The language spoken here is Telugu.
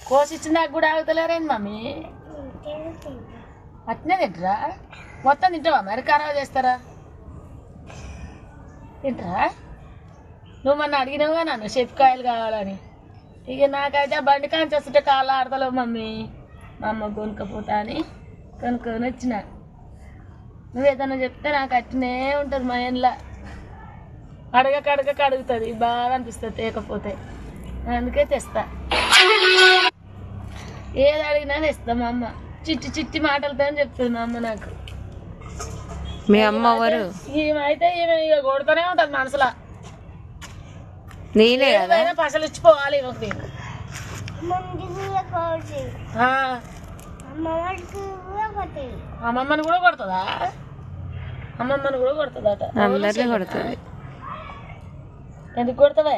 కోసిచ్చిన నాకు కూడా ఆగుతలేరేంది మమ్మీ అట్నే తింటారా మొత్తం తింటావా మరి ఖరాబ్ చేస్తారా తింటారా నువ్వు మొన్న అడిగినావుగా నన్ను చెప్పకాయలు కావాలని ఇక నాకైతే బండి కాంచి వస్తుంటే కాళ్ళు ఆడతలేవు మమ్మీ మా అమ్మ కొనుక్కపోతా అని కొనుక్కొని వచ్చిన నువ్వేదన్నా చెప్తే నాకు అట్నే ఉంటుంది మా ఇంట్లో అడగక అడుగుతుంది బాగా అనిపిస్తుంది తేకపోతే అందుకే తెస్తా ఏది అడిగినా తెస్తా మా అమ్మ చిట్టి మాటలతో చెప్తుంది మా అమ్మ నాకు మీ అమ్మ ఎవరు ఈమె ఇక కొడుతూనే ఉంటుంది మనసులో నేనే కదా పసలు ఇచ్చిపోవాలి అమ్మమ్మని కూడా కొడుతుందా అమ్మమ్మని కూడా కొడుతుందట అందరినీ కొడుతుంది ఎందుకు కొడతావే